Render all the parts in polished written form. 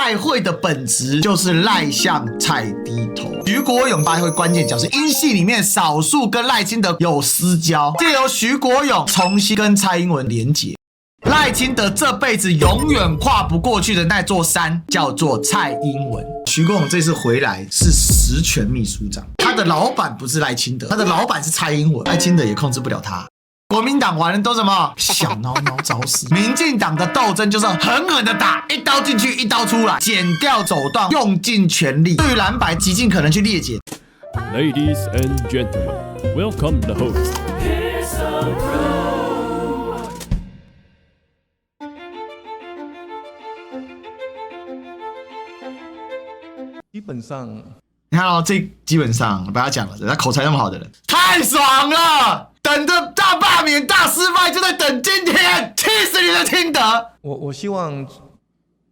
赖会的本质就是赖向蔡低头。徐国勇发挥关键角色，英系里面少数跟赖清德有私交，借由徐国勇重新跟蔡英文连结。赖清德这辈子永远跨不过去的那座山叫做蔡英文。徐国勇这次回来是实权秘书长，他的老板不是赖清德，他的老板是蔡英文，赖清德也控制不了他。国民党玩的都什么小孬孬找死，民进党的斗争就是狠狠的打，一刀进去一刀出来，剪掉走段，用尽全力，对于蓝白极尽可能去裂解。Ladies and gentlemen, welcome the host. 基本上，你看哦，这基本上不要讲了，他口才那么好的人，太爽了！等着大罢免、大失败，就在等今天，气死你的清德！我希望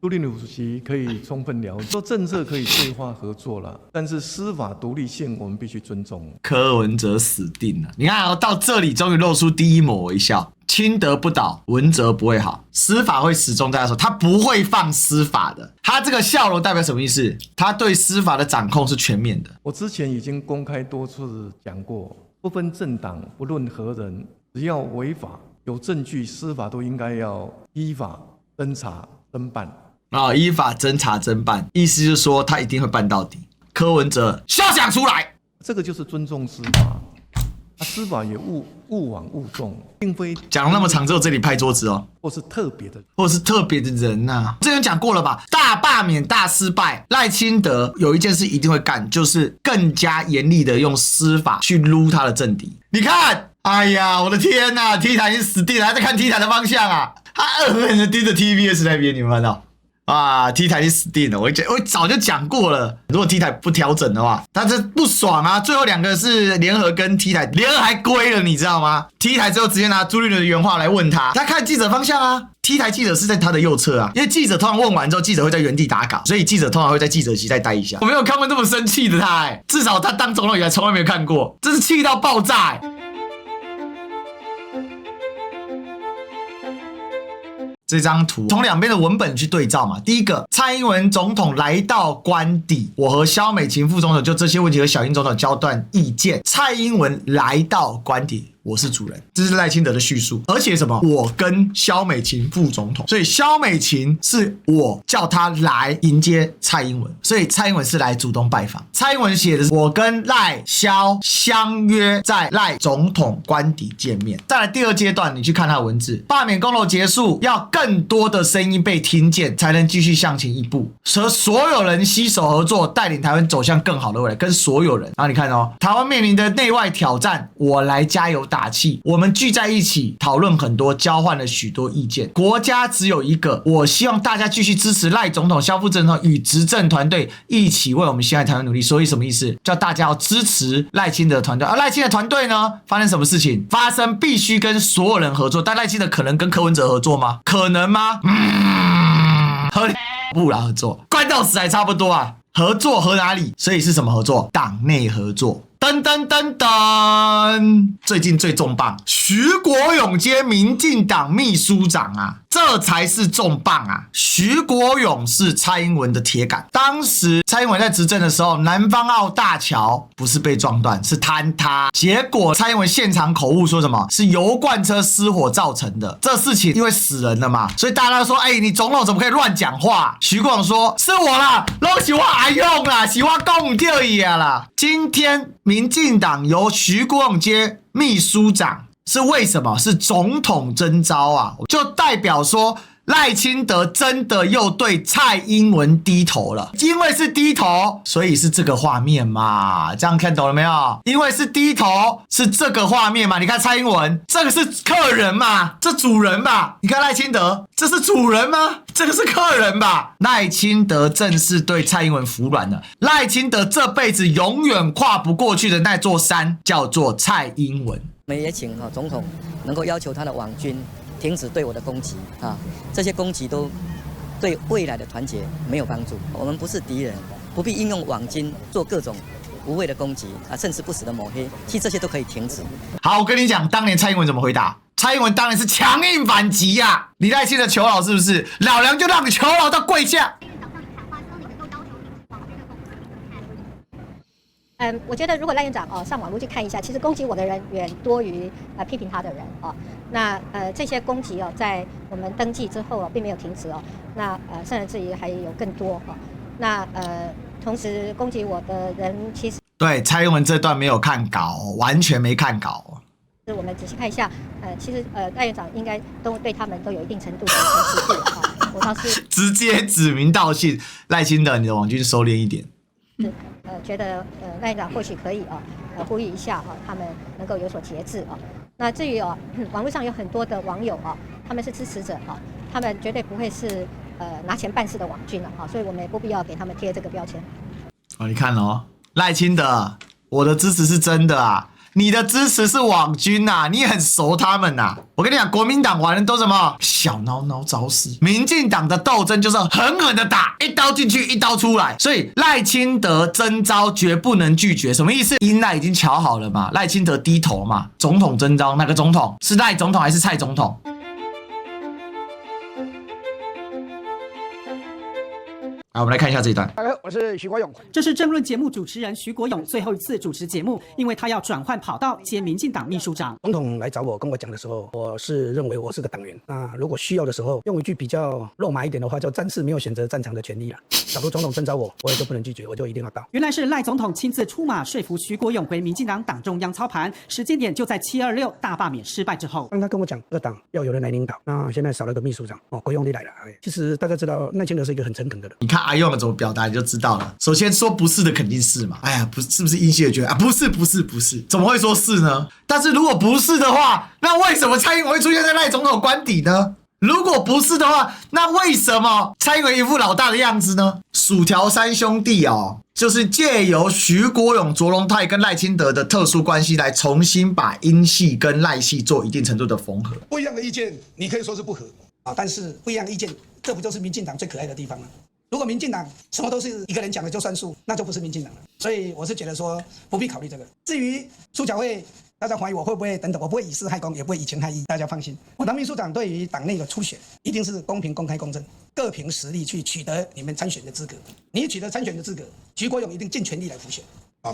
朱立伦主席可以充分了解，说政策可以对话合作了，但是司法独立性我们必须尊重。柯文哲死定了！你看哦，到这里终于露出第一抹微笑。清德不倒，文哲不会好，司法会始终在他手，他不会放司法的。他这个笑容代表什么意思？他对司法的掌控是全面的。我之前已经公开多次讲过，不分政党，不论何人，只要违法有证据，司法都应该要依法侦查侦办。依法侦查侦办，意思就是说他一定会办到底。柯文哲休想出来，这个就是尊重司法。司法也勿枉勿重，并非讲那么长，只有这里拍桌子哦，或是特别的，或是特别的人呐、啊。之前讲过了吧？大罢免、大失败，赖清德有一件事一定会干，就是更加严厉的用司法去撸他的政敌。你看，哎呀，我的天呐 ，T 台已经死定了，还在看 T 台的方向啊，他恶狠狠的盯着 TVS 那边，你们看到？啊 ，T 台已经死定了！我早就讲过了，如果 T 台不调整的话，他这不爽啊！最后两个是联合跟 T 台，联合还归了，你知道吗 ？T 台之后直接拿朱立伦的原话来问他，他看记者方向啊 ，T 台记者是在他的右侧啊，因为记者通常问完之后，记者会在原地打稿，所以记者通常会在记者席再待一下。我没有看过这么生气的他、至少他当总统以来从来没有看过，真是气到爆炸、这张图从两边的文本去对照嘛。第一个，蔡英文总统来到官邸，我和萧美琴副总统就这些问题和小英总统交换意见。蔡英文来到官邸，我是主人，这是赖清德的叙述。而且什么？我跟萧美琴副总统，所以萧美琴是我叫他来迎接蔡英文，所以蔡英文是来主动拜访。蔡英文写的是我跟赖萧相约在赖总统官邸见面。再来第二阶段，你去看他的文字，罢免公投结束，要更多的声音被听见，才能继续向前一步，和所有人携手合作，带领台湾走向更好的未来。跟所有人，然后你看哦，台湾面临的内外挑战，我来加油打气。我们聚在一起讨论很多，交换了许多意见。国家只有一个，我希望大家继续支持赖总统、萧副总统与执政团队一起为我们现在台湾努力。所以什么意思？叫大家要支持赖清德团队。而赖清德团队呢，发生什么事情？发生必须跟所有人合作。但赖清德可能跟柯文哲合作吗？可能吗？和不啦合作，关到死还差不多啊。合作和哪里？所以是什么合作？党内合作。噔噔噔噔，最近最重磅，徐国勇接民进党秘书长啊，这才是重磅啊！徐国勇是蔡英文的铁杆，当时蔡英文在执政的时候，南方澳大桥不是被撞断，是坍塌，结果蔡英文现场口误说什么？是油罐车失火造成的。这事情因为死人了嘛，所以大家都说，你总统怎么可以乱讲话？徐国勇说，是我啦，都是我爱用啦，是我讲对伊啦。今天民进党由徐国勇接秘书长，是为什么？是总统征召啊，就代表说赖清德真的又对蔡英文低头了。因为是低头，所以是这个画面嘛，这样看懂了没有？因为是低头，是这个画面嘛。你看蔡英文，这个是客人嘛，这主人吧。你看赖清德，这是主人吗？这个是客人吧。赖清德正是对蔡英文服软了。赖清德这辈子永远跨不过去的那座山叫做蔡英文。我们也请总统能够要求他的网军停止对我的攻击啊，这些攻击都对未来的团结没有帮助。我们不是敌人，不必应用网军做各种无谓的攻击啊，甚至不实的抹黑，其实这些都可以停止。好，我跟你讲，当年蔡英文怎么回答？蔡英文当然是强硬反击啊！你赖清德求饶是不是？老娘就让你求饶到跪下！我觉得如果赖院长上网络去看一下，其实攻击我的人远多于批评他的人那这些攻击在我们登记之后并没有停止那甚至于还有更多那同时攻击我的人其实对蔡英文这段没有看稿，完全没看稿。我们仔细看一下，其实赖院长应该都对他们都有一定程度的程序度我倒是直接指名道姓，赖清德，你的网军收敛一点。是觉得赖院长或许可以呼吁一下他们能够有所节制那至于网络上有很多的网友他们是支持者他们绝对不会是拿钱办事的网军所以我们也不必要给他们贴这个标签。你看赖清德，我的支持是真的啊。你的支持是网军啊，你很熟他们啊。我跟你讲，国民党玩的都什么小孬孬找死，民进党的斗争就是狠狠的打，一刀进去一刀出来。所以赖清德征召绝不能拒绝，什么意思？英赖已经瞧好了嘛，赖清德低头嘛。总统征召哪个总统？是赖总统还是蔡总统？我们来看一下这一段。我是徐国勇。这是政论节目主持人徐国勇最后一次主持节目，因为他要转换跑道接民进党秘书长。总统来找我跟我讲的时候，我是认为我是个党员。那如果需要的时候，用一句比较肉麻一点的话，叫战士没有选择战场的权利了。假如总统征召我，我也就不能拒绝，我就一定要到。原来是赖总统亲自出马说服徐国勇回民进党党中央操盘，时间点就在726大罢免失败之后。当他跟我讲二党要有人来领导，那现在少了个秘书长国勇你来了。其实大家知道赖清德是一个很诚恳的人。你看阿用的怎么表达你就知道了。首先说不是的肯定是嘛，哎呀，不是不是英系的觉得不是，怎么会说是呢？但是如果不是的话，那为什么蔡英文会出现在赖总统官邸呢？如果不是的话，那为什么蔡英文一副老大的样子呢？薯条三兄弟就是借由徐国勇、卓荣泰跟赖清德的特殊关系来重新把英系跟赖系做一定程度的缝合。不一样的意见你可以说是不合但是不一样的意见，这不就是民进党最可爱的地方吗？如果民进党什么都是一个人讲的就算数，那就不是民进党了。所以我是觉得说不必考虑这个。至于苏巧慧，大家怀疑我会不会等等，我不会以私害公，也不会以情害义，大家放心。我当秘书长对于党内的初选一定是公平、公开、公正，各凭实力去取得你们参选的资格。你取得参选的资格，徐国勇一定尽全力来辅选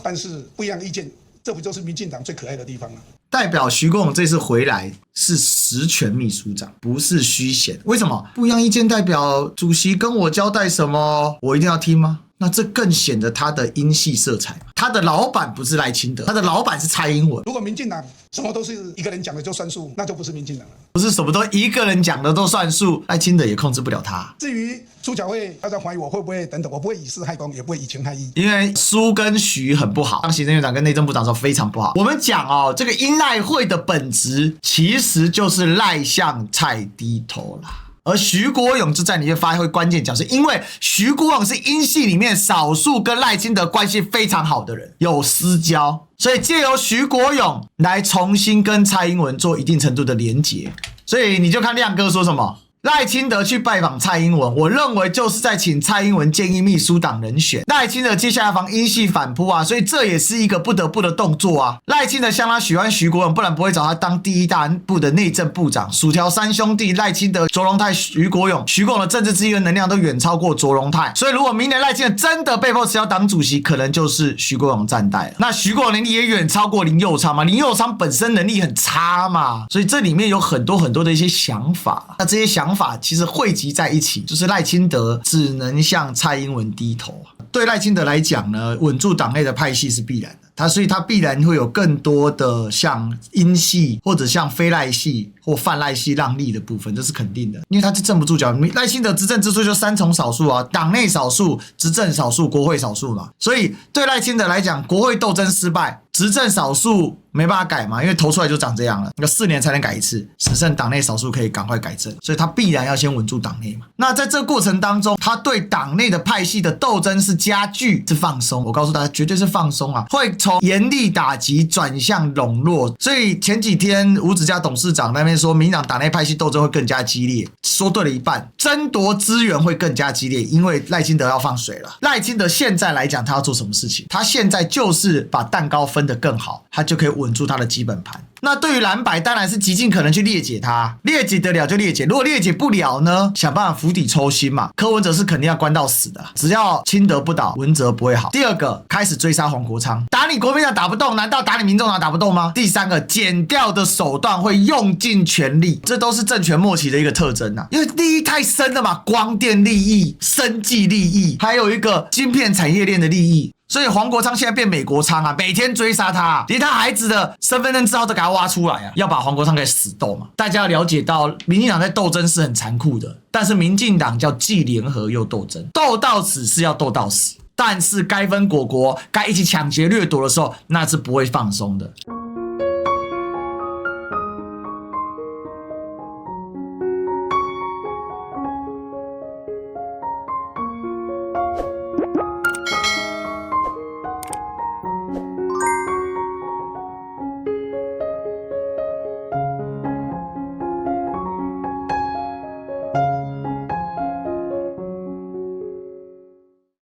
但是不一样的意见，这不就是民进党最可爱的地方吗？代表徐国勇这次回来是实权秘书长，不是虚衔。为什么？不一样意见代表主席跟我交代什么，我一定要听吗？那这更显得他的英系色彩。他的老板不是赖清德，他的老板是蔡英文。如果民进党什么都是一个人讲的就算数，那就不是民进党了。不是什么都一个人讲的都算数，赖清德也控制不了他。至于苏巧慧，大家怀疑我会不会等等，我不会以私害公，也不会以情害义。因为苏跟徐很不好，当行政院长跟内政部长的时候非常不好。我们讲这个英赖会的本质其实就是赖向蔡低头啦。而徐国勇就在里面发挥关键角色，因为徐国勇是英系里面少数跟赖清德关系非常好的人，有私交，所以借由徐国勇来重新跟蔡英文做一定程度的连结。所以你就看亮哥说什么，赖清德去拜访蔡英文，我认为就是在请蔡英文建议秘书长人选。赖清德接下来防英系反扑所以这也是一个不得不的动作赖清德相当喜欢徐国勇，不然不会找他当第一大部的内政部长。薯条三兄弟赖清德、卓荣泰、徐国勇的政治资源能量都远超过卓荣泰，所以如果明年赖清德真的被迫辞掉党主席，可能就是徐国勇站代了。那徐国勇能力也远超过林右昌嘛，林右昌本身能力很差嘛，所以这里面有很多的一些想法。那这些想法其实汇集在一起，就是赖清德只能向蔡英文低头。对赖清德来讲呢，稳住党内的派系是必然的，所以他必然会有更多的像英系或者像非赖系或泛赖系让利的部分，这是肯定的，因为他是镇不住脚。赖清德执政之处就三重少数党内少数、执政少数、国会少数嘛，所以对赖清德来讲，国会斗争失败，执政少数没办法改嘛，因为投出来就长这样了，要4年才能改一次，只剩党内少数可以赶快改正，所以他必然要先稳住党内嘛。那在这个过程当中，他对党内的派系的斗争是加剧，是放松。我告诉大家，绝对是放松会从严厉打击转向笼络。所以前几天吴子嘉董事长那边说，民进党党内派系斗争会更加激烈，说对了一半，争夺资源会更加激烈，因为赖清德要放水了。赖清德现在来讲，他要做什么事情？他现在就是把蛋糕分得更好，他就可以稳住他的基本盘。那对于蓝白当然是极尽可能去裂解它，裂解得了就裂解，如果裂解不了呢，想办法釜底抽薪嘛。柯文哲是肯定要关到死的，只要清德不倒，文哲不会好。第二个，开始追杀黄国昌，打你国民党打不动，难道打你民众党打不动吗？第三个，检调的手段会用尽全力，这都是政权末期的一个特征啊，因为利益太深了嘛，光电利益、生技利益，还有一个晶片产业链的利益。所以黄国昌现在变美国昌啊，每天追杀他啊，连他孩子的身份证字号都给他挖出来啊，要把黄国昌给死斗嘛。大家要了解到，民进党在斗争是很残酷的，但是民进党叫既联合又斗争，斗到死是要斗到死，但是该分果果、该一起抢劫掠夺的时候，那是不会放松的。